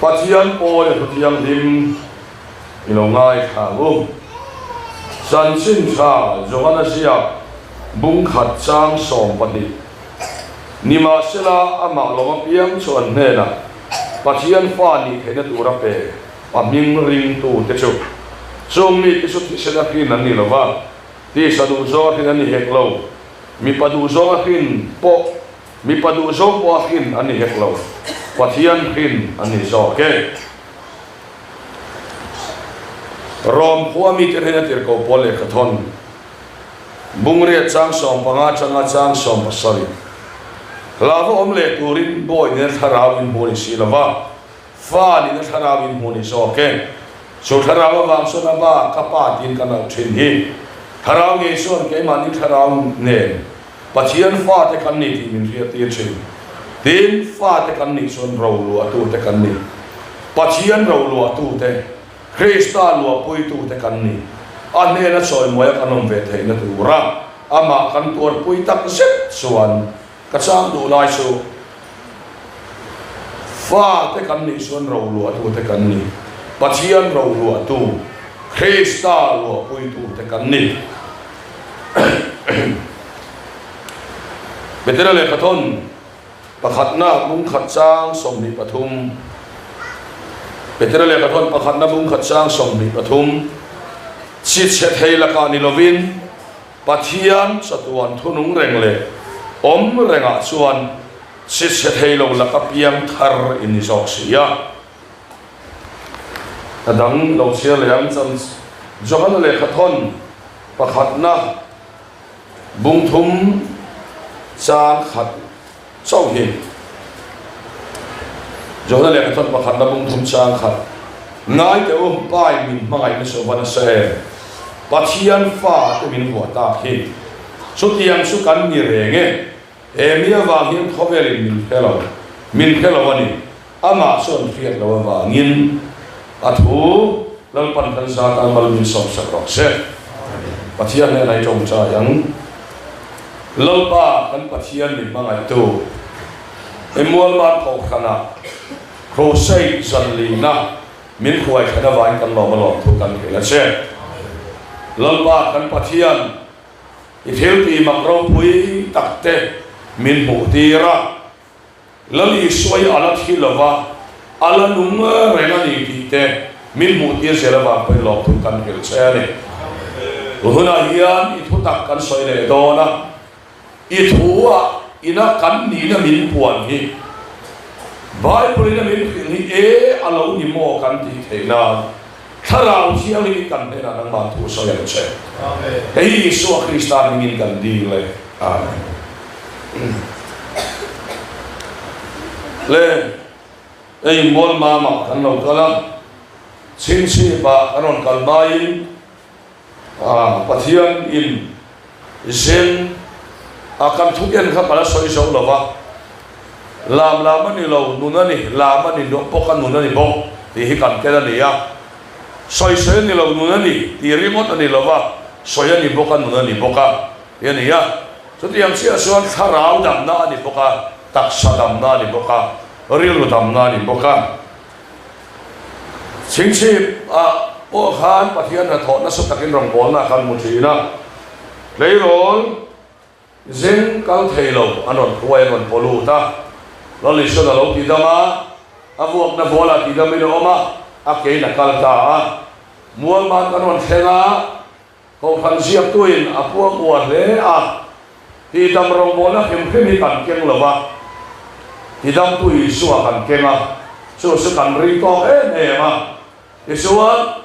Pathian po le pathian lim ilongai thalu san sin tha jongana sia bung khat chang som pati nima sela ama loma piang chuan hena pathian fa ni thena tura pe paming ring tu te chu chung mi te chu ti sela kin ani lova ti sadu zo hin ani heklo mi padu zo hin po mi padu zo po hin ani heklo pathian hin ani zo ke rom khuwa mi te hena tir ko pole khathon bungre chang som panga changa chang som pasari lava omle turin boy ne tharawin boni silava fa ni ne tharawin boni so ke so tharawa wang so na ba kapa tin kana thin hi tharaw nge so ke mani tharaw ne pathian fa te kan ni ti min ria ti chin tin fa te kan ni son ro lu atu te kan ni pathian ro lu atu te krista lu pui tu te kan ni ane na soi moya kanom ve the na tu ra ama kan tur pui tak set suan ka sang du lai su fa te kan ni son ro lu atu te kan ni pathian ro lu atu krista lu pui tu te kan ni betera le khathon pakhatna bung khat chang som ni pathum betera le khathon pakhatna bung khat chang som ni pathum chit chet hei la ka ni lovin pathian satuan thunung reng le om renga chuan chit chet hei lo la ka piang thar in jok sia adang lo sia le am cham jogan le khathon pakhatna bung thum chang khat chau hi jogan le khathon pakhatna bung thum chang khat ngai te pai min mai ni so wana se pathian fa te min huwa ta hi su tiang su kan ni renge emia wa hin khovel min phelo ani ama son fiat lo wa ngin athu lal pan kan sa ta mal min som sak rok se pathian ne nai chong cha yang lal pa kan pathian ni mangai tu emol ma thok khana crosai zanli na min khuai khana vai kan lo ma lo thu kan ke la se lalpa kan pathian ithil ti makro pui takte min mu tira lali soi ala thi lova ala nunga rena ni ti te min mu tir se lava pe lo thu kan ke se ne huna hian ithu tak kan soi le do na ithua ina kan ni na min puan hi Bible na min ni e alo ni mo kan ti theina tharau siang ni kan ne na nang ma thu so ya che amen ei so kristan ni kan di le amen le ei mol ma ma kan lo kala sin si ba anon kal mai pathian in zen akan thuken kha pala soi so lo ba lam ni lo nunani lam ni do pokan nunani bo ti hi kan kela ni ya soi ni lo nunani ti remote ni lo ba soi ni bokan nunani boka yani ya so ti yang sia so tharau dam na ni boka tak sadam na ni boka ril dam na ni boka singsi o khan pathian na thon na so takin rong bol na kan mu thi na leirol zen kal theilo anon huai anon polu ta lali so na lo ti dama abuak na bola ti dami no ma ake na kalta mual man kanon thenga ko phan siap tuin apuak uat le ti dam rong bola kem hi kan keng lova ti dam tui suwa kan kenga so kan ri to ma isuan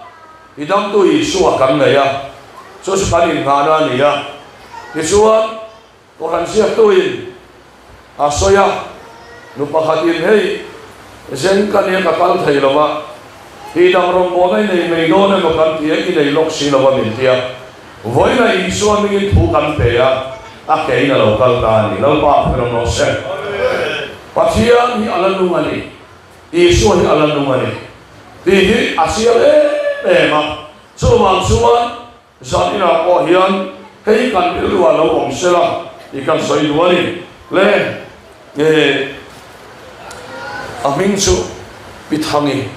ti dam tui suwa kan ne ya so kan in ngana ni ya isuan ko phan siap tuin asoya nupahatin hei zen kan ya kapal thai lova ti dam rong bo nai nei mei do na mo kan ti ki nei lok si lova min tia voi na i so mi thu kan pe ya ke na lo kal ta ni lo pa pero no se pathian hi alanu ani i so hi alanu ani ti hi asia le ma so wang suan zan ina ko hian hei kan bil wa lo om se la i kan soi duani le aming su pithangi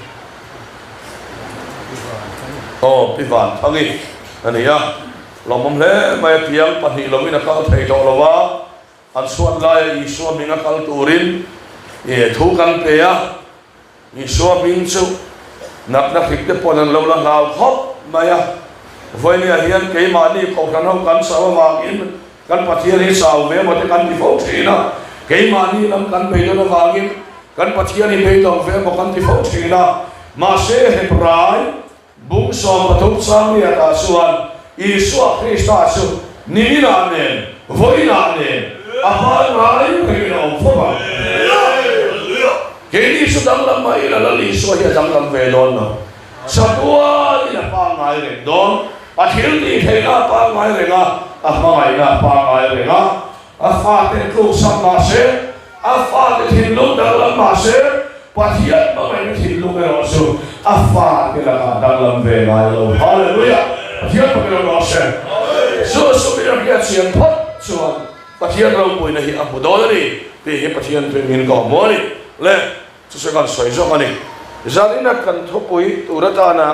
pivan thangi ania lomam le mai tiang pahi lomina kal thei do lawa an suan lai I suam minga kal turin thu kan pe a I suam min chu nak nak hik te ponan lo la ngau khop maya voi ni hian ke ma ni ko kan ho kan sawa ma in kan pathian hi saw ve mo te kan ti fo thina ke ma ni lam kan pe do na wangin kan pathian hi pe do ve mo kan ti fo thina ma se he prai bung som pathum sam ni ata suan Isu Krista su nimina nen voi na nen apa rai ke no foma ke ni su dang lam mai la li su hi dang lam ve don no satua ni pa ngai re don pathil ni the na pa ngai re na ngai na pa ngai re na fa te ku sam ma se fa te thin lu dang lam ma se pathian ma mai thin lu ke ro su fa ke la dang lam ve ngai lo hallelujah Pathian pagkakaroon ako siya. So pinagkiyat siya pot. So, pathian raw po na hiapodolari. Pihi pathian pingin ko mo ni. Le, susakan soy so kani. Zali na kan thupoy turata na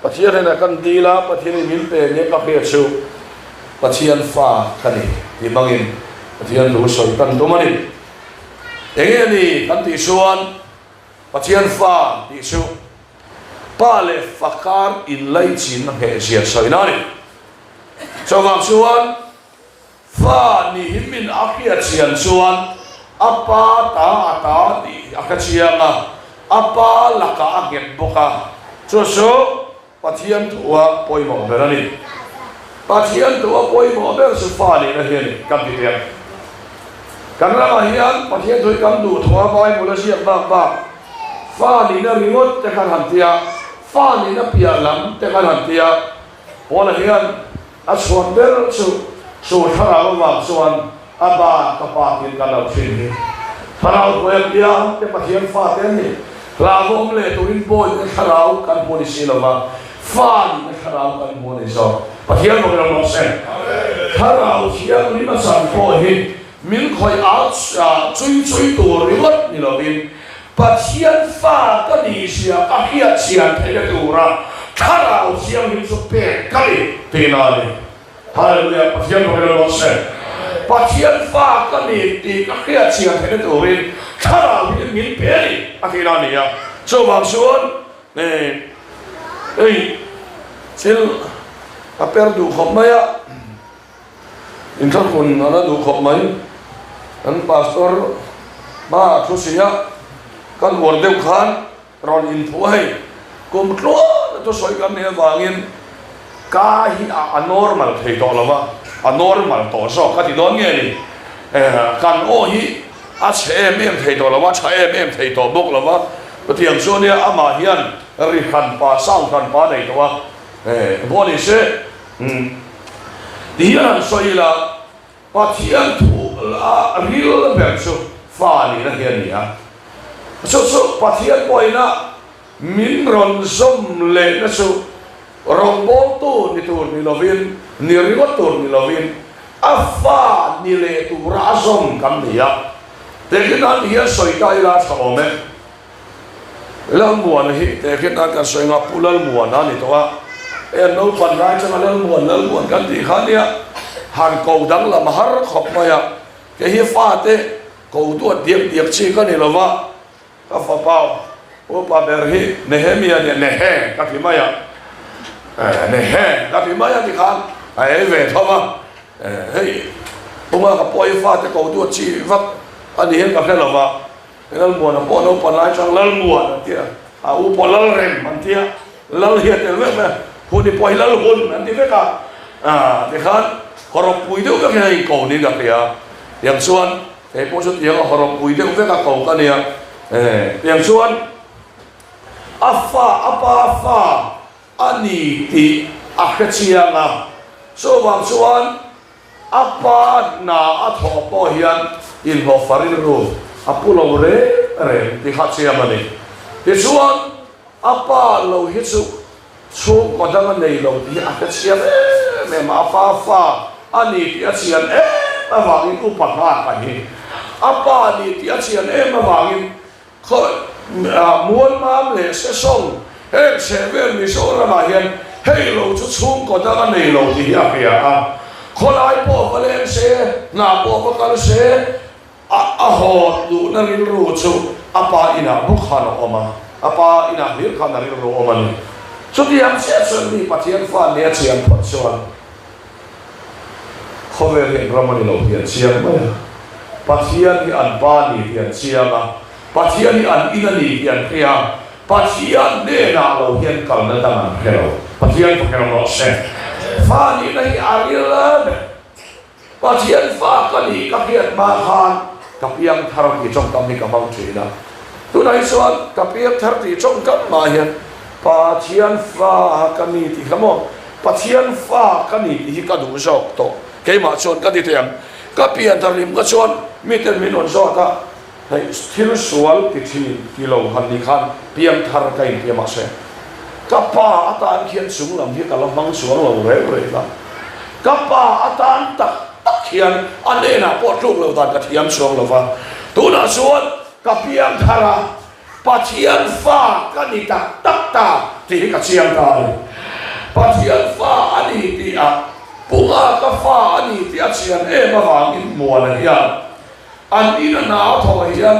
pathian na kan dila pathian min pe ne kakiyat so pathian fa kani. Ibangin pathian do soy kan tumani. Enge ni kan tisuan pathian fa tisu. Pale fakar in lai chin na he sia soinani so wang suan fa ni himin akia chian suan apa ta di akachianga apa laka aget boka so pathian tua poimo berani pathian tua poimo ber su fa ni na hian kam ti ya kanra hian pathian thoi kam du thua bai mula sia ba fa ni na ringot te kan hantia fa ni na pia lam te kan hantia pona hian a suan ber su thara wa suan aba kapatin kana thin tharau ko ya te pathian fa te ni lavom le to in boy tharau kan poni silama fa ni tharau kan poni so pathian mo no sen tharau sia ni ma san ko hi min khoi out chui tu riwat ni lovin pathian fa ka ni sia ka hiat sia thele tura tharau sia min so pe kali penale hallelujah pathian mo no sen pathian fa ka ni ti ka hiat sia thele turin tharau min pe ni akila ni ya so bang suon sil aperdu khomaya intan kun ana du khomai an pastor ba thusia kan wordeu khan ron in thuai kum tlo to soi kam ne wangin ka hi a normal thei to lawa a normal to so ka ti don nge ni kan o hi a che mem thei to lawa cha mem thei to bok lawa to tiang so ne ama hian ri khan pa sang khan pa nei to wa boni se dian soi la pathian thu la real verso fa ni na hian ni a so pathian poina min ron som le na so rombol tu ni tur ni lovin ni rigot tur ni lovin afa ni le tu razom kam dia tekinan dia soitai la thome lam buan hi tekinan kan soinga pulal buan ani to a no pan rai chang lal buan kan ti khania han ko dang la mahar khop maya ke hi fa te ko tu diek chi ka ni lova ka fa pau o pa berhi nehemia ne nehe ka ti maya nehe ka ti maya ti khan ai ve thoma hei bunga ka poi fa te ko tu chi vak ani hen ka khela lova lal buan po no pan lai chang lal buan ti a u po lal rem man ti lal hi te ve me hu ni poi lal hun an ti ve ka ti khan horok pui deu ka kai ko ni ga ya yang suan e po su yang horok pui deu ve ka ko ka ni ya yang suan apa ani ti akachianga so wang suan apa na atho po hian il ho farin ru apulo re ti khachiama ni ti suan apa lo hi su madang nei lo ti akachiama me ma apa ani ti achian mawangin upaka ka hi apa ni ti achian mawangin kho muôn mam lệ sẽ song hết sẽ về mi số ra mà hiện hay lâu chút xuống còn ta cái này lâu thì hiệp àคนไอ้พ่อก็เล่นเสียหน้าพ่อก็กันเสียหอดูนั่นรู้ชุอาปาอินาบุคคลออกมาอาปาอินาหิรขันนั่นรู้ออกมาเลยสุดที่ยังเสียส่วนนี้ปฏิญาณฟ้าเนี่ยเสียงพัดชวนเขาเรียนรามันเราเพียนเสียงไหมปฏิญาณที่อันปานี่เพียนเสียงอ่ะปฏิญาณที่อันอินานี่เพียนเพียงปฏิญาณเนี่ยน่าเราเพียนกันนั่นต่างกันเราปฏิญาณพวกเราเราเสียฟ้านี่ในอาริลันปฏิญาณฟ้าก็ดีกับเพียรมาหานกับยังทารีจงกำมีกำมังจีนะตัวไหนส่วนกับเพียรทารีจงกำมาเห็นปฏิญาณฟ้าก็มีที่ขโมยปฏิญาณฟ้าก็มีที่กระดูกโจกโตเกี่ยมาชนก็ดีเทียมก็เปลี่ยนทารีมก็ชนมีแต่มีนนโจกะในทิลสวลติทีกิโลหันนิคันเพียงทาร์กันเพียงมาเสกับป่าอาตานเขียนสูงลำที่กำลังมังสวงเราเรื่อยๆนะกับป่าอาตานตักเขียนอันนี้นะพอทุกเราตัดกระเทียมสวงเราว่าตัวน่ะส่วนกับเพียงทาราปัจเจียนฟ้ากันนี่ตักตาที่กระเทียมตาปัจเจียนฟ้าอันนี้ที่ปุงอากับฟ้าอันนี้ที่อาเจียนมาฟังอินมัวเลยยันอันนี้น่ะหนาวทอยยัน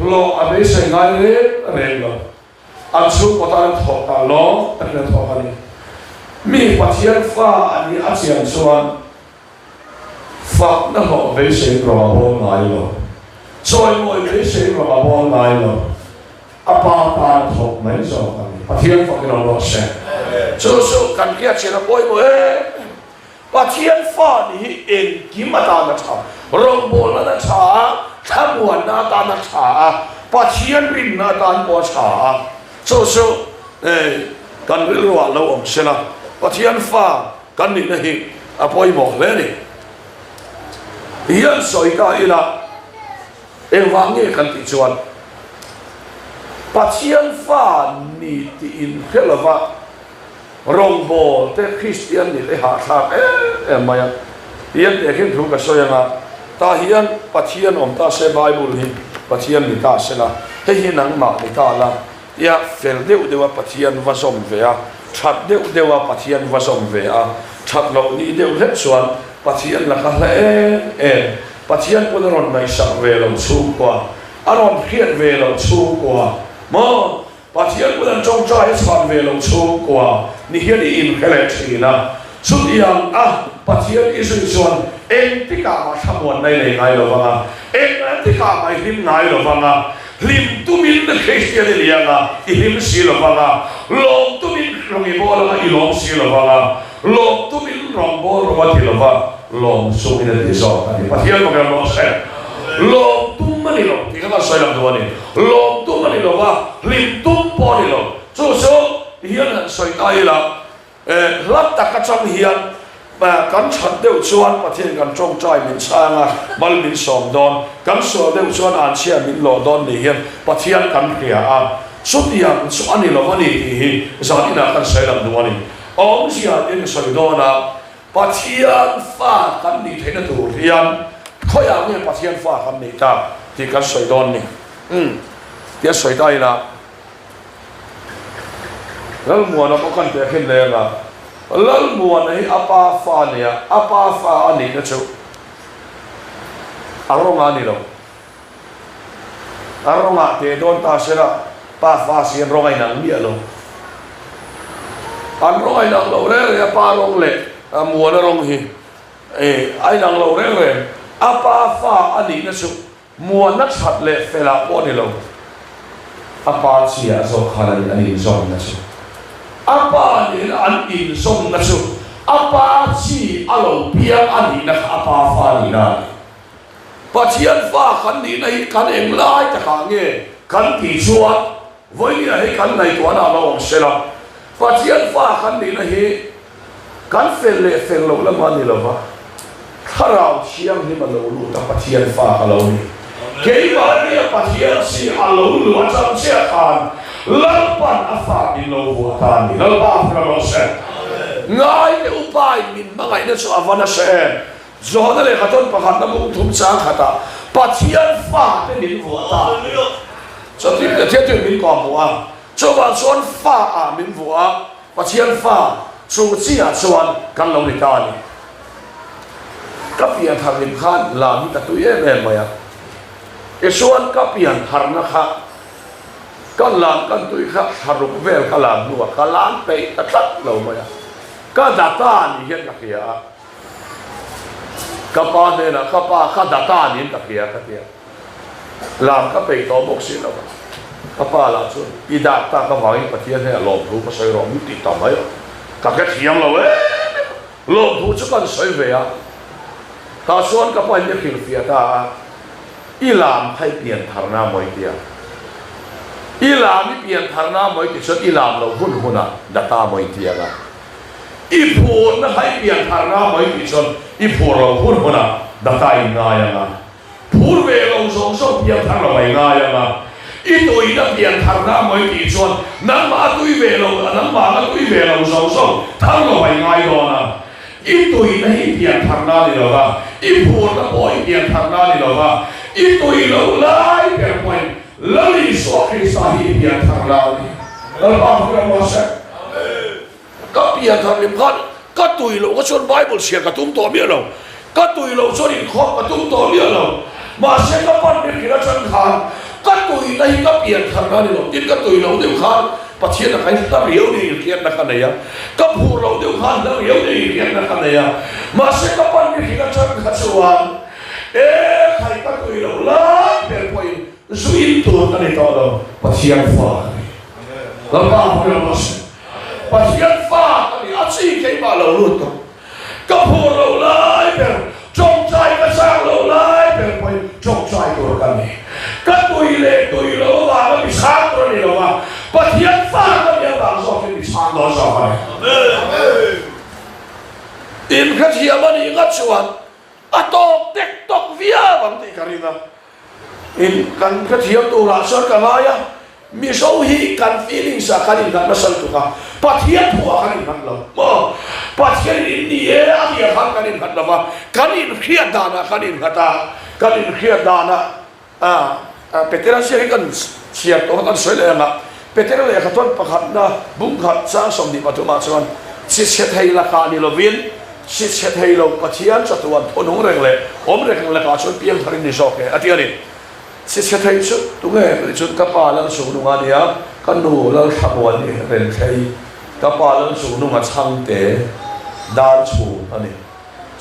โลอาเบสไงเร่งเราอันสุดก็ตอนถอดตาล้อตั้งแต่ถอดกันนี่มีปัจเจียนฟ้าอันนี้อาเจียนส่วนฝักนั่นหอเบสกระบองไงเราซอยมวยเบสกระบองไงเราอาปาตาถอดไม่จบกันนี่ปัจเจียนฝักเราล้อเสร็จสู้ๆกันเกี่ยเชื่อบ่อยมวยปัจเจียนฟ้านี่เองกิมตาหน้าชาโรงโบราณหน้าชาขมวนหน้าตาหน้าชาปัจเจียนบินหน้าตาหัวชาสู้กันเรื่องว่าเราอมเสนาปฏิญาณฟ้ากันนี่นะฮิอภัยบอกเลยนี่ยันสอยตาอีละวางเงี้ยกันติดชวนปฏิญาณฟ้านี่ที่อินเทลว่ารงโบแต่คริสเตียนนี่เลยหาทางมายังยันเด็กขึ้นถูกกับสอยมาตายันปฏิญาณอมตาเสบายบุญหิปฏิญาณนี่ตาเสนาให้หินังมานี่ตาละยาเฟลเดวเดวปฏิญาณวสมเวียชัดเดวปฏิญาณวสมเวียชัดเหล่านี้เดวเล็กส่วนปฏิญาณละกันปฏิญาณคนเราไม่สักเวลาสูงกว่าอารมณ์เครียดเวลาสูงกว่าปฏิญาณคนเราจงใจสอนเวลาสูงกว่านี่เฮียดีอินเคลชีนะสุดยังปฏิญาณอิสุส่วนที่กามาทำวันในเลยไงหรอฟังที่กามาหิมไงหรอฟังลิมตุมินคริสเตียนเลียงลิมสีลฟังลมตุมินลงอีโบลงอีลมสีลฟังลมตุมินลงโบลงวัติลฟังลมสุมินติโซกันปฏิญาณมันลมเสลมตุมันนี่ลมที่เขาใช้ลำตัวนี่ลมตุมันนี่ลมว่าลิมตุมปอนี่ลมสู้เฮียนใส่ตายละรัตตะกัจจังเฮียนกันชัดเดียวชวนประเทศกันจงใจมินช่างบัลมินสอมดอนกันสวดเดียวชวนอ่านเชียมินโลดอนนี่เห็นประเทศกันเขียสุดยังสุอันนี้เราวันนี้ที่จะนี่นักกันใช้ลำตัวนี่องค์เสียเองสวยดอนะประเทศฟ้ากันนี่เห็นตัวเรียนเขาอยากเนี่ยประเทศฟ้ากันนี่ตาที่กันสวยดอนนี่เดี๋ยวสวยได้ละแล้วมัวเราก็กันเตะขึ้นเลยละแล้วมัวในอาปาฟ้าเนี่ยอาปาฟ้าอันนี้นะชูอารมณ์อันนี้เราอารมณ์ที่โดนตาเสียปาฟ้าเสียร้อยหนังเบี้ยลงอันร้อยหนังเราเรื่อยปาลงเละมัวนะลงหิไอ้หนังเราเรื่อยอาปาฟ้าอันนี้นะชูมัวนักชัดเละเฟลาปอนี่เราอาปาเสียโซคาร์อันนี้โซนนะชูapa ni an in som na su apa chi alo piang ani na apa fa ni na pachian fa kan ni nei kan eng lai ta ka nge kan ti chuan voi ni ai kan nei to na lo ong sela pachian fa kan ni na hi kan fel le fel lo la ma ni lo va kharau chiang ni ma lo lu ta pachian fa ka lo ni ke ba ni pachian si alo lu chang sia kan lalpan afa in lo buatan ni lalpa fra lo se ngai le upai min mangai na so avana se zona le khaton pakhat na mung thum chang khata pathian fa te nin buata cho thì thiết thuyền mình còn mua cho vào xuân pha mình vua và chiến pha chu chi xuân căn lâu đi ta đi các biển thằng mình khan làm như ta tụi em mày cái xuân các biển thằng nó khác các làm các tụi khác thằng rục về các làm nữa các làm tệ các tắt lâu mày các data ni hiện cái kia các ba này là các data ni cái kia làm các bề tổ bốc xí đâu các ba là chuyện đi đạp ta các vài cái thiên này lộn thú có sợi lộn như tịt tầm ấy các cái thiêng lâu ấy lộn thú chứ còn sợi về à ta xuân các bạn như kiểu phía ta đi làm hay biển thằng nào mới kia đi làm đi biển thằng nào mới kia đi làm lâu hun hun à data mới kia à đi phun nó hay biển thằng nào mới kia đi phun lâu hun hun à data in ngay à phun về lâu sống sống biển thằng nào mới ngay à ít tuổi đã biển thằng nào mới kia xuân nắm má tuổi về lâu nắm má tuổi về lâu sống sống thằng nào mới ngay đó nè ít tuổi này biển thằng nào đi đâu à ít phun nó bồi biển thằng nào đi đâu à ít tuổi lâu lại biển quanh lali so khi sahi biển thằng nào đi đó là cái mà sẽ các biển thằng liêm khát các tuổi lâu các chuyện Bible写các tung tổ biết đâu các tuổi lâu cho đến khó các tung tổ biết đâu mà sẽ các bạn biết cái đó chân khăn các tuổi này các biển thằng nào đi đâu tin các tuổi lâu đều khăn và thiên là cái ta hiểu đi kiện là cái này á các phụ lâu đều khăn ta hiểu đi kiện là cái này á mà sẽ các bạn biết cái đó chân khăn suan khai các tuổi lâu lắm để quay duy tu cái này đó và thiên pha làm sao phải làm sao và thiên pha cái này chỉ cái mà lâu luôn thôi các phụ lâu lại để trồng trái cái sang lâu lại để quay trồng trái của cái này các tuổi lâu và nó bị sáng rồi này đâu mà và thiên pha cái này làm sao cái bị sáng đó sao vậy in cái gì mà đi ngắt chuan atok tek tok vía bang ti karina in kan cái gì tu là sơn cái này á mi sâu hi kan feeling sa kan kan masal tu ka pathian thua kan kan lo mo pathian in ni e a dia kan lo ma kan in khia dana kan in khia dana petera se kan siap to kan soi le na petera le ka ton pakhat na bung khat sa som di patuma chuan si se thei la ka ni lo vin si se thei lo pathian cha tuan thonung reng le om reng le ka chuan piang tharin ni sok ke ati ani si se thei chu tu nge chuan ka pa lang su nu nga nia kan nu la thamwan ni ren thei ka pa lang su nu nga chang te dan chu ani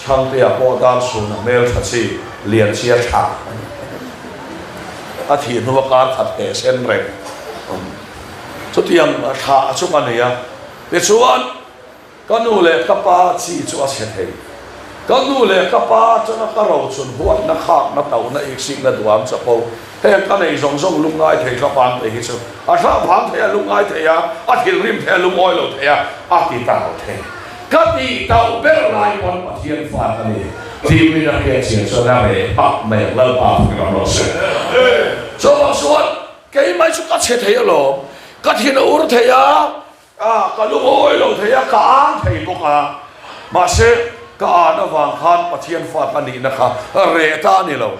chang te a po dan su na mel thachi lian chia tha a thi nu ka that te sen reng chu tiang tha chu kan nia le chuan kan nu le ka pa chi chu a se thei kan nu le ka pa chu na ka ro chun huat na khak na tau na ik sing na duam cha po he ka nei zong zong lung ngai thei ka pan te hi chu a sa phang thei lung ngai thei a thil rim thei lung oi lo thei a ti ta lo thei ka ti tau ber lai mon pa thian fa ka ni ti mi na ke chen so na me pa me la pa ka ro se so wa suat ke mai chu ka che thei lo ka thin ur thei ka lung oi lo thei ka ang thei bo ka ma se ka na wang khan pa thian fa ka ni na kha re ta ni lo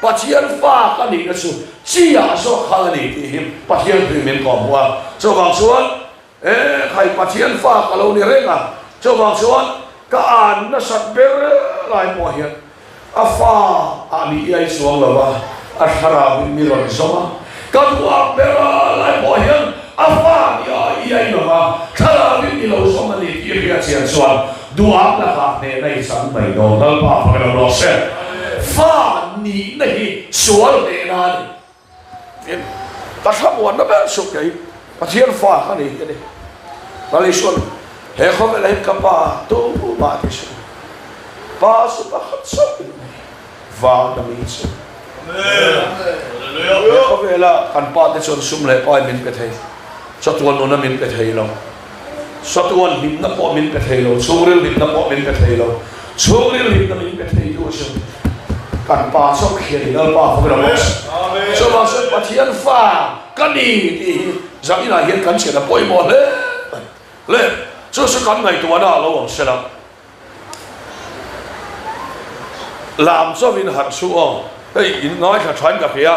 pa thian fa ka ni na su chi ya so kha ni ti him pa thian tu min ko bua so wang suan khai pa thian fa ka lo ni renga so wang suan ka an na sat ber lai mo hian a fa ani ai suang lo ba a thara mi ron soma ka duak ber lai mo hian a fa ni ai lo ba thara mi lo soma ni ti ria chian suan duak la ka ne nei san mai do dal pa pa ka lo se fa ni nei sual ne na ni ta sa mo na ba su kai pa thian fa ka ni ke ni ba le suan he khom le ka pa tu ba ti su pa su pa khat so va na mi su hallelujah ko vela kan pa te chon sum le pa min pe thei cho tuan no na min pe thei lo so tuan lim na po min pe thei lo churil lim na po min pe thei lo churil lim na min pe thei lo so kan pa so khian dal pa ko lo so ma so pa thian fa kan ni ti za ina hian kan che na poi mo le so so kan ngai tu na lo se la làm cho vin hạt su ông đây nói là传cả phía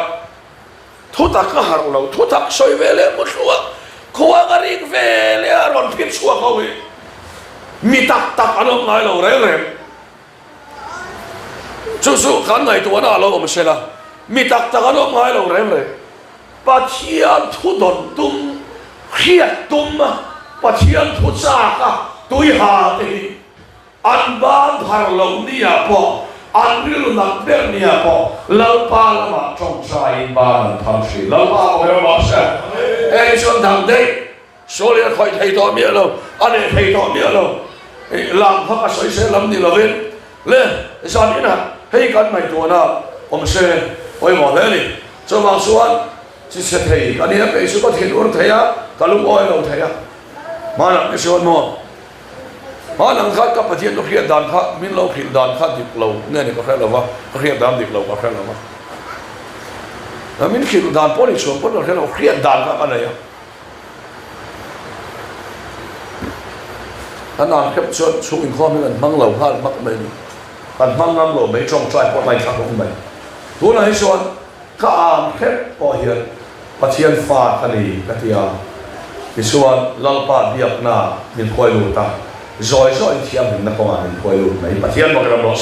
thu tak ka har lo thu tak soi ve le mo thua khua ka ring ve le ron phit chua ko wi mi tak tak anom ngai lo re re chu su kan ngai tu na lo om se la mi tak tak anom ngai lo re re pa thian thu don tum khiat tum pa thian thu cha ka tui ha te an ban thar lo ni a po an rilu nak ber ni a po lau pa lama trong sai ban tham si lau pa ho lo sa e chon thang dei số liệu khỏi thầy to miệng đâu anh ấy thầy to miệng đâu làm phát soi xe lắm đi là bên lên sao đi nè hay cần mày tuần nào ông xe ôi bỏ thế đi cho vào xuống chỉ sẽ thầy cái này bây giờ có thiền uống thầy á cả lúc ôi đâu thầy á mà làm cái số nó mà làm khác các bạn có khiết đàn khác mình lâu khiết đàn khác điệp lâu nên có phải là vad có khiết đàn điệp lâu có phải là vad mình khiết đàn bỏ đi xuống bỏ được thế nào khiết đàn khác anh này anh làm khép xuống xuống mình kho mình mang lẩu ha mắc mình anh mang năm lẩu mấy trong trai qua mày khác không mày tú này xuống các anh khép bỏ hiện bắt hiện pha cái này cái gì à cái xuống lăng pa biak na mình coi luôn ta rồi thiam mình nắp con mình coi luôn mấy bắt hiện bao nhiêu lắm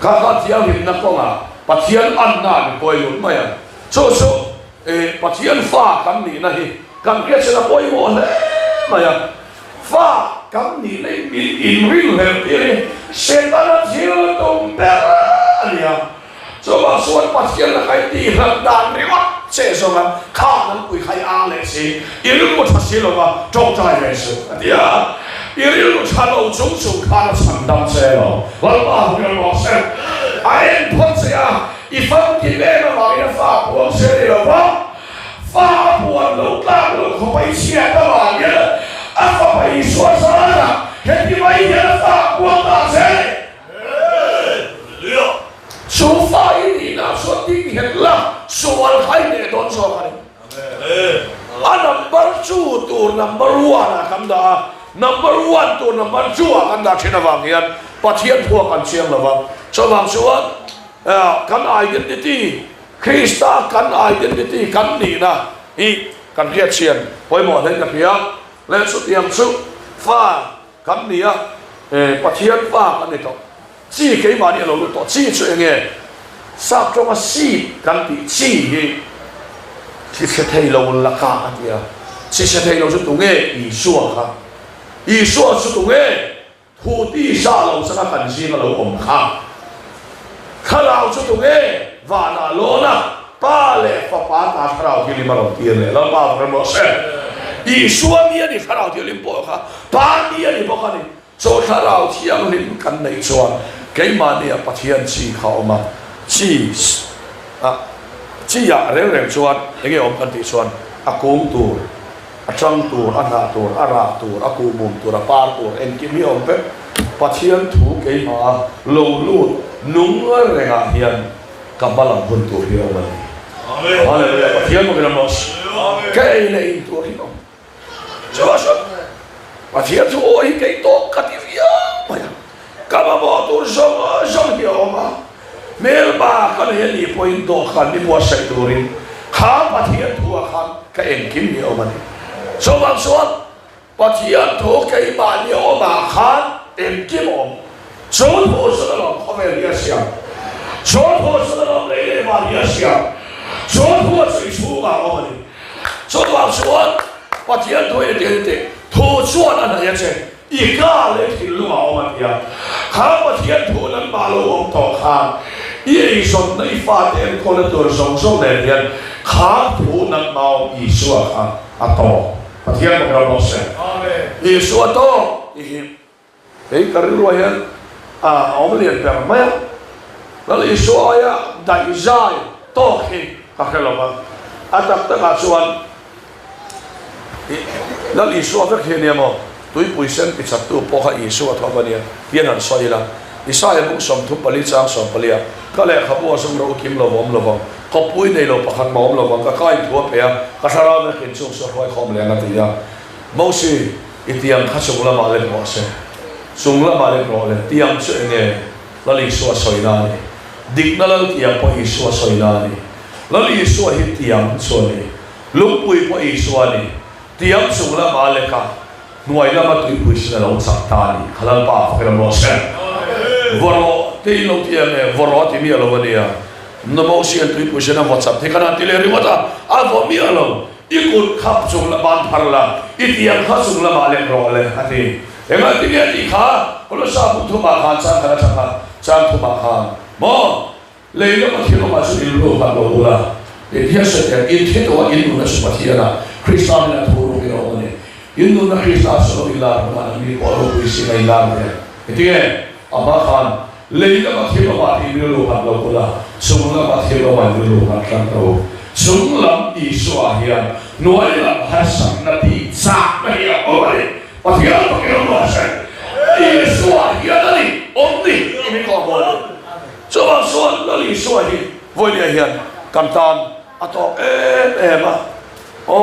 các thiam mình nắp con bắt hiện ăn na mình coi luôn mày à số bắt hiện pha cái này cái kia sẽ là coi một mày à pha cái này này mình in real hết sẽ là chiếu đồng bè à cho bà xuân bắt hiện là cái gì là đàn này quá sẽ cho mà khá năng quỳ khai á lệ sĩ yên một thật xí là mà trong trái về sự thì à yên một thật lâu chúng chúng khá là sẵn đâm xe rồi và bà không có lo xe ai em phân xe à ý phân kỳ bê mà bảo yên pha buồn xe đi rồi pha buồn lúc ta lúc không phải xe ta bảo yên à không phải xóa xa là hết đi mấy yên pha buồn ta xe số pha ini na số tiếng hiện là số al khai để đón số này à number 2 to number 1 à cầm đó number 1 to number 2 à cầm đó trên vàng hiện bắt hiện thua cầm xiang là vàng số vàng số cầm identity Krista cầm identity cầm gì na i cầm hiện xiang hồi mỏ lên cầm hiện lên số tiền số pha cầm gì à bắt hiện pha cầm gì đó chỉ cái mà đi lâu lúc đó chỉ chuyện nghe sao trong cái gì cần bị chỉ thì sẽ thấy lâu là cả anh à chỉ sẽ thấy lâu chút đúng nghe ý xua ha ý xua chút đúng nghe thu đi xa lâu sẽ là cần gì mà lâu ổn ha khá lâu chút đúng nghe và là lỗ na ba lệ phá phá ta khá lâu thì mà lâu tiền lệ lâu ba phải mất xe ý xua mía thì khá lâu thì lên bộ ha ba mía thì bộ cái này số khá lâu thì anh lên cần này cho cái mà này bắt hiện chỉ khảo mà chỉ à rèn rèn chuan cái ông anh thì chuan cung tu trăng tu anh hạ tu ara tu aku mum tu pa tu em kim ông bé bắt hiện thủ cái mà lâu lút nung ở rèn à hiện cầm balang hun tu hiểu mà Hallelujah bắt hiện một cái năm cái này tu hiểu không cho bắt hiện tu ôi cái to cái gì vậy các bạn tu giống hiểu mà mel ba cái này đi point đó khăn đi mua sợi turin khám bắt hiện thua khăn cái em kim hiểu mà số bằng số bắt hiện thua cái mà hiểu mà khăn em kim ông số thua số đó không phải là gì số thua số đó lấy mà là gì số thua谁出嘛我们số bằng số bắt hiện thua để thua số là gì chứอีกาเลยที่รู้เอามันเนี่ยข้าพเจ้าถูกนั้นมาลงต่อข้าอีส่วนในฟ้าเต็มคนละตัวสองเดียนข้าถูกนั้นมาอีสัวข้าอัตโตพระเจ้าของเราบอกเสร็จอีสัวโตอีเฮ้ยการรู้เห็นเอามาเรียนแบบไหมแล้วอีสัวเนี่ยได้ใจโตขึ้นก็แค่เราบ้างอาจจะตั้งส่วนแล้วอีสัวก็แค่เนี่ยมั้งตุยปุยเส้นปิดสัตว์ตัวพอเขาอิสุวัตถ์วันนี้เพียงหันซอยละอิสราเอลมุกสมทุบปลิจางสมปลียก็เลยขับวัวสมเราคิมเราบ่มเราบ่เขาปุยในเราประคันบ่มเราบ่ก็ใกล้ทั่วไปอ่ะก็สารพัดเห็นช่วงสุดท้ายของแรงกันทีอ่ะมั่วสิอิเตียงข้าส่งละมาเลยมั่วสิส่งละมาเลยมั่วเลยเตียงช่วยเนี่ยละลิสัวซอยนานี่ดิกนั่นละเตียงพออิสัวซอยนานี่ แล้วอีสวหิเตียมส่วนนี้ลุกปุยพออีสวนี่เตียมสุงละมาเลกะหน่วยละมาตุยปุยสินะลงสักตานี่ขลังป่าฟังเราเสนวอร์ที่เราเตียมเนี่ยวอร์ที่มีอะไรวะเนี่ยนโมเสียนตุยปุยสินะวัดสับที่ขนาดที่เลริวัตอาฟมีอะไรอีกุดขับสุงละบานพาร์ละอีเตียมขับสุงละมาเลกรอเลยฮะที่เอ็งที่เนี่ยที่ข้าคนละสามทุมาขานสามขนาดสามทุมาขานมอเลยแล้วมาที่เรามาสุดอินโลกันโลกุละเดี๋ยวที่สุดเนี่ยอินที่ตัวอินโดนีเซียมาที่นะคริสต์เนี่ยทูรุกิโลเนี่ยอินโดนีเซียคริสต์สโลวิลาร์มันมีพอรู้วิสิไม่ลาเนี่ยที่เนี่ยอามาขานเลยแล้วมาที่เรามาที่อินโลกันโลกุละส่งแล้วมาที่เรามาอินโลกันกันโลส่งลำอีสวาฮิอันหน่วยลำฮัสซันนาทีสักไม่ยากโอ้ยมาที่เราต้องกิโลมาเสร็จอีสวาฮิอันนี่องค์นี่มีข้อมูลส่วนแล้วอีสวาฮิวันนี้เห็นกันตามอัตโตมาโอ้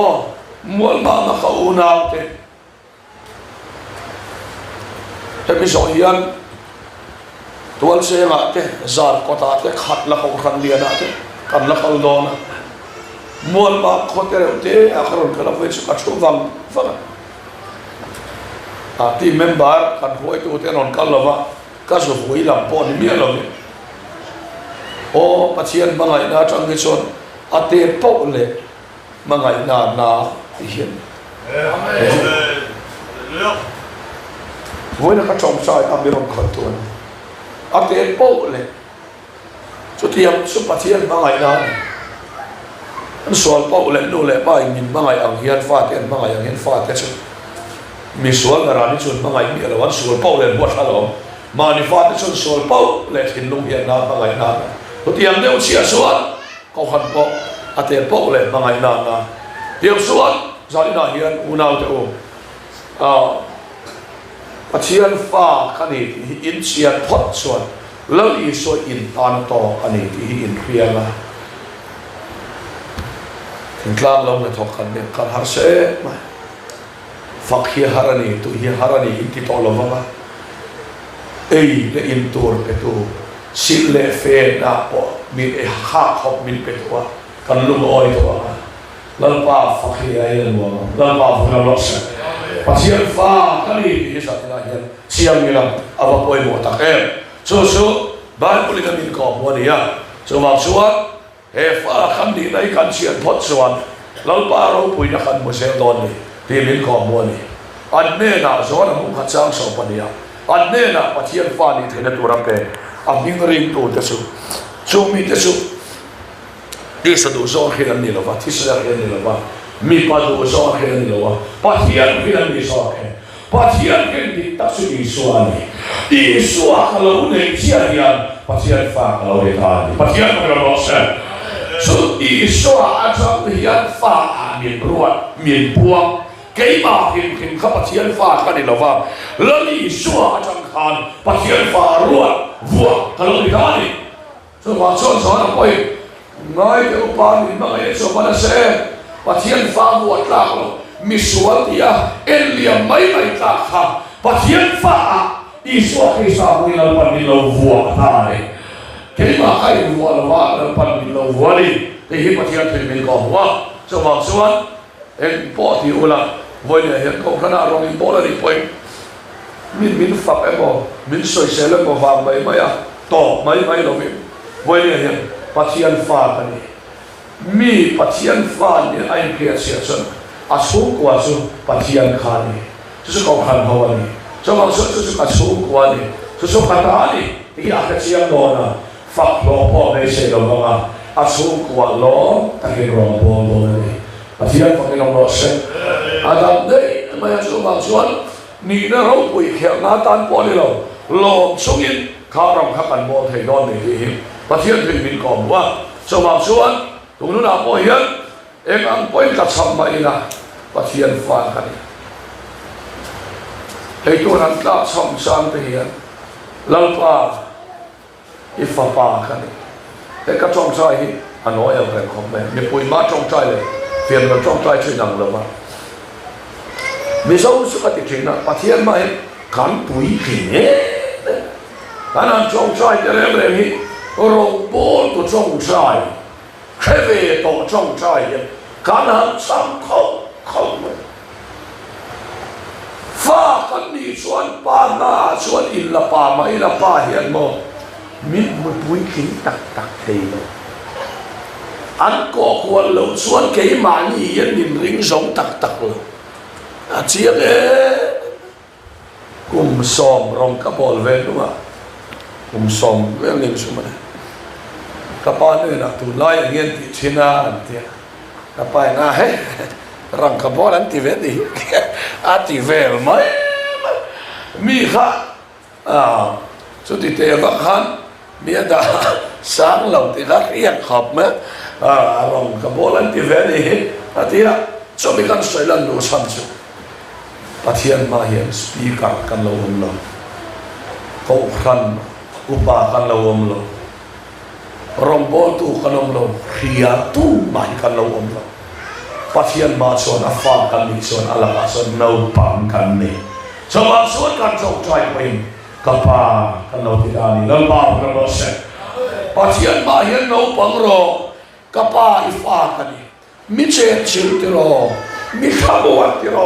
มัวมาเขาอุณาเตแต่ไม่สอยยันตัวเสียงเตจาร์กตาเตขัดละเขาคันเดียนะเตกันละเขาโดนมัวมาคนเตเตอาคารอนกันละเวสุกัดชูวังฟังที่เมมเบอร์กันหัวตัวเตนอนกันละวะก็สุหัวหลังปอนมีอะไรโอ้ปัจจัยบางไงนะจังกิจชนอาเตปอกเลยบางไงนาที่เห็นวันนั้นก็จงใจทำเป็นคนขัดตัวอาเตปอกเลยสุดที่ยังสุปัจจัยบางไงนะอันส่วนปอกเลยนู่นเลยบ้านมินบางไงอังเฮียนฟาดเอ็นบางไงอังเฮียนฟาดเอ็นมีส่วนการนี่ส่วนบางไงมีอะไรวันส่วนปอกเลยบวชขลุ่มมานิฟาดส่วนปอกเลยเห็นลุงเฮียนนาบางไงนาสุดที่ยังเดียวเสียส่วนเขาขันปอกอาเตปอกเลยบางไงนาเดี๋ยวส่วนสายนาเฮียนอุณาเตอปัจจัยฟ้าคันนี้อินเชียนพอดส่วนแล้วอีส่วนอินตานต่ออันนี้ที่อินเพียละถึงกลางลงในทอกกันเนี่ยการหาเสมาฟักเฮียฮารานีตัวเฮียฮารานีอินที่ต่อลงมาเอ้ยเลอินตัวเป็นตัวสิเลเฟน่าปอมีข้าขอบมีเป็นตัวกันลุงอ้อยตัวลัลปาฟักเฮียยันวังลัลปาฟักเราล็อกเสปัจจัยฟ้าคันนี้ที่สัตย์นาเฮียนเสียงมีลำอาบป่วยหมดตะเข็บสู้บ้านปุริกามินกอบวันนี้ส่วนส่วนเฮฟ้าคันนี้ในการเชียนพอดส่วนลัลปาเราปุยนักการมุสลิมตอนนี้ที่มินกอบวันนี้อันนี้นะส่วนมุขจังสองปัญญาอันนี้นะปัจจัยฟ้านี่เทนตัวรับเป็นอันนี้ริงตัวเตสุจูมีเตสุที่สะดุดโซนเขียนนี่หรอวะที่สะดุดเขียนนี่หรอวะมีปัจจุบันโซนเขียนนี่หรอวะปัจจัยเขียนนี่โซนเขียนปัจจัยเขียนที่ตัดสุดอีส่วนนี่อีส่วนkalau udah siaranปัจจัยฟ้าkalauได้ทานปัจจัยมันก็รู้สึกสุดอีส่วนอาจจะเขียนฟ้ามีรวดมีพวงเกี่ยมาเห็นข้าปัจจัยฟ้ากันนี่หรอวะแล้วอีส่วนอาจจะขันปัจจัยฟ้ารวดวัวkalauได้ทานส่วนว่าส่วนอะไรง่ายเดี๋ยวปานนี่มาเอชอบมาเซ่ปัจจัยฟ้าวัวตากเรามีส่วนที่เอเลียไม่ตากค่ะปัจจัยฟ้าอีสวะที่สามนี่เราปันนี่เราวัวตายแค่มาใครวัวเราว่าเราปันนี่เราวัวนี่แต่ที่ปัจจัยเป็นก็วัวส่วนเอ็งปอที่อุลาวันนี้เห็นเขาขนาดรองอินโบแล้วนี่ไปมินฝักเอ็มมินสวยเสร็จแล้วก็วางไปไหมอ่ะต่อไม่เราไม่วันนี้เห็นปัจจัยฟ้ากันนี่มีปัจจัยฟ้าเนี่ยไอ้เพียรเสียจนอาสูงกว่าสุปัจจัยขานี่สุดเขาขันเขาวันนี้ส่วนสุดอาสูงกว่านี่สุดขันเขานี่ที่อาจจะเสียงโดนฝักหลอพ่อไม่เสียเราบ้างอาสูงกว่าหลอตะเกียงรอโบนี่ปัจจัยฝักให้เราหลอเสียอาดับได้ไม่ส่วนนี่นะเราปุยเขียนหน้าตาปอนี่เราหลอสุกินข้าวรำข้าวกันโบไทยนอนนี่ที่ปัจจัยที่มินกอมว่าส่วนตรงนู้นอาปอยเอ็งอังปอยกับสัมมาอินะปัจจัยฟ้ากันไอ้ตัวนั้นก็สมสันเทียนลัลปาอิฟปากันแต่ก็จงใจอันน้อยอะไรของแม่มีปุยมาจงใจเลยเพียงเราจงใจช่วยนังเราบ้างมีสาวสุขติจริงนะปัจจัยมาเห็นขันปุยผีเนี่ยขณะจงใจจะเรียกอะไรนี่โรงโบตัวจงใจค ให้เวโตจ้องใจการหันซ้ำเขาฟ้ากันนี่ชวนป่าหน้าชวนอินละป่าไม่ละป่าเหียนโมมิดมุดปุ้ยขิงตักเทโลอันก็ควรเราชวนเกี่ยมานี่ยันนินริงสงตักเลยอาเจียเอกุมซอมรองกระบอกเวนุมากุมซอมเวลิงสุมากระป๋าเนี่ยนะตุลายอย่างเงี้ยที่ชินาอันเดียกระป๋าน่าเฮ้รังกระบอกอันที่เวดีอาที่เวลไหมมีค่ะสุดที่เตะรักขันมีอะไรสังเหล่าที่รักเรียกขับไหมรังกระบอกอันที่เวดีอาที่ละชอบมีการใส่ลันดูซ้ำชุปัจจัยมาเห็นสปีกกันเราอมเราเขาขันอุปากันเราอมเรารองบอลตู้กันอมเราเฮียตู้มากันเราอมเราปัจจัยมาส่วนอัฟฟังกันนี่ส่วนอะไรส่วนเราปังกันนี่ส่วนกันจงใจเป็นกับปากันเราที่ด้านนี้เราปากันเราเสร็จปัจจัยมาเห็นเราปังเรากับปาอีฟ้ากันนี่มิเชนชิลติโรมิขบวนติโร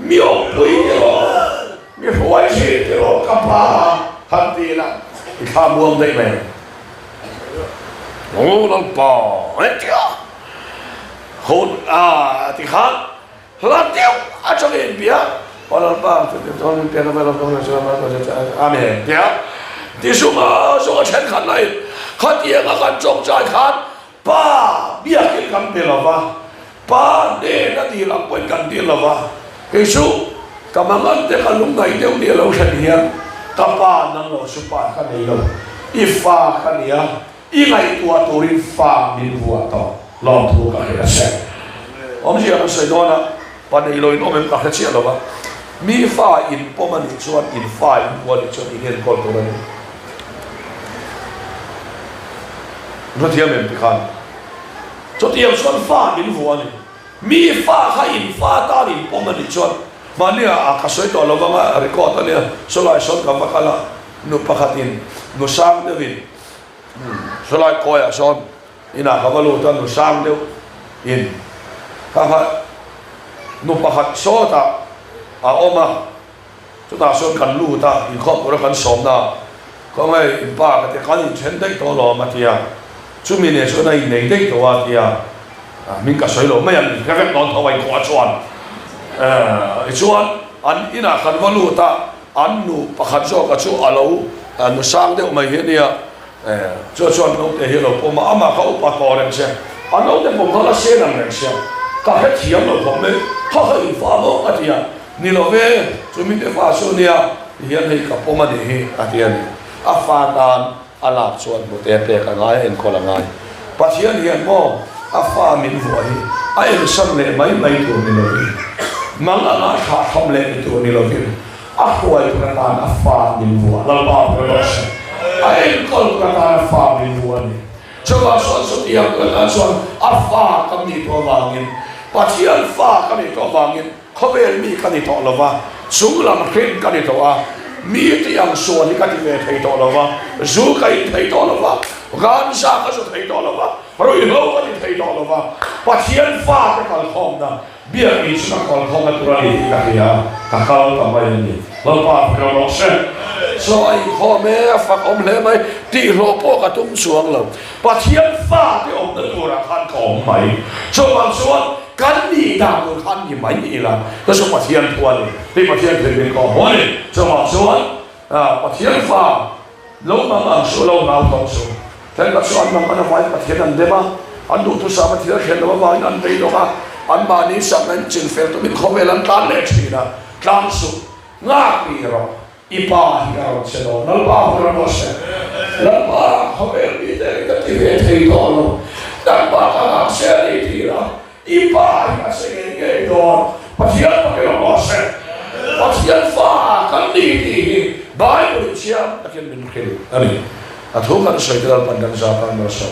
มีอปุยติโรมีหัวชีติโรกับปาทันทีละอีข้ามวงได้ไหมโอ้เราปาเฮ้ยเจ้าคนที่ข้างหลังเดียวอาจารย์เบียร์พอเราปาจะตอนเปลี่ยนไปเราต้องจะมาจะอาเมนเดียวที่สุมาสุขเช่นขันไหนขันเดียงกันจงใจขันป้าเบียร์กินกันเดียวว่าป้าเนี่ยนาทีหลังเป็นกันเดียวว่าเฮ้ยสุกำลังเด็กลุงไงเดี๋ยวนี้เราเฉลี่ยกับป้านั่งเราสุปากันเดียวอีฟ้ากันเดียวอีไงตัวตัวริฟ้าบินหัวต่อลองถูกกันเลยเสร็จผมเชื่อมันใส่โดนนะปันนี้เราอินโอเมนกันเชื่อหรอวะมีฟ้าอินพอมันชวนอินฟ้าอินวัวชวนอินเงินคนตัวนั้นรถเทียมเอ็มพิคันจดเทียมชวนฟ้าอินวัวนี่มีฟ้าให้อินฟ้าตาอินพอมันชวนมันเนี่ยอากาศสวยตัวเราบ้างอะรีคอร์ดตัวเนี่ยสลายชนกับว่ากันละนุปขัดอินนุสามเดวินสลายคอยอะชนอินาเขาก็รู้ตัวนุสามเดียวอินข้าพนุปขัดโซตาอาอมาจุดอาส่วนกันรู้ตาอีกครอบครัวกันสมนะก็ไม่ป้าก็จะกันเช่นได้ตัวหล่อมาที่อ่ะช่วงนี้เนี่ยช่วงนี้ได้ตัวที่อ่ะมิงกับสวยหล่อไม่ยังแค่นอนเอาไว้ขวาชวนชวนอันอินาคันว่ารู้ตาอันนุปขัดโซกับช่วงอาลูนุสร้างเดียวไม่เห็นเนี่ยชวนน้องเตะเราผมมาอามาเขาอุปกรณ์เช่นอันน้องเตะผมเขาละเสียงเช่นก็ให้เทียมเราผมเลยเขาให้ฟ้าบอกอะไรอ่ะนี่เราเว้จุดมีแต่ฟ้าส่วนเนี่ยเฮียนให้กับผมมาดีอะไรนี่อาฟ้าตานอาลาบส่วนบุตรเปรกันง่ายเอ็นคนละง่ายปัจจัยเฮียนโม่อาฟ้ามินหัวฮีไอ้สั่งเลยไม่ตัวนี่เราพี่มังอะไรขาดทำเลยตัวนี่เราพี่อาหัวประธานอาฟ้ามินหัวเราบ้าเราบ้าไอ้คนประธานอาฟ้ามินหัวนี่ชาวส่วนสุดyangกันส่วนอาฟ้าก็มีตัววางินปัจจัยฟ้าก็มีตัววางินเขาเป็นมีกันที่ต่อละวะสูงลำเคร่งกันที่ต่อวะมีที่ยังส่วนที่กันที่เวทีต่อละวะสูงกันที่ต่อละวะงานสร้างก็สุดที่ต่อละวะรุ่ยโลกกันที่ต่อละวะปัจจัยฟ้าก็กันคงนะเบี้ยมีสุนัขกันคงกันตัวนี้กันที่ฮะกันเขาทำไว้นี่เราป้าเราลองเช่นสอยพ่อแม่ฝักอมเลยไหมที่โลโปกระตุ้มสวงเราปัจจัยฟ้าที่อมนั้นตัวรักของไหมส่วนส่วนกันนี่ดาวตัวท่านยิ่งไม่ดีละก็สมบัติเทียนทวนที่ประเทศเป็นก่อหัวนี่สมบัติส่วนประเทศฟ้าลงมาส่วนเราเราต้องส่วนแต่ก็ส่วนมันไว้ประเทศนั้นเดี๋ยวอันดูทุกสามประเทศเห็นแล้วว่าอันไปดูว่าอันมานี้สักนั้นจึงเฟลตัวเป็นข้อเวลันตันเล็กทีนะกลางสุดงาปีเราอีป้าที่เราเสนอนั่นป้าเราบอกเสนนั่นป้าเขาเป็นมีแต่ก็ที่เวทีต่อเรานั่นป้าเขาเสียดีทีเราอีป้าที่เสียเงินโดนปัจจัยมันก็บอกเสนปัจจัยฟ้ากันดีดีบายบริเชียร์นักเรียนเป็นใครอันนี้ทุกคนใช้ตัวปัญญาจากการศึกษา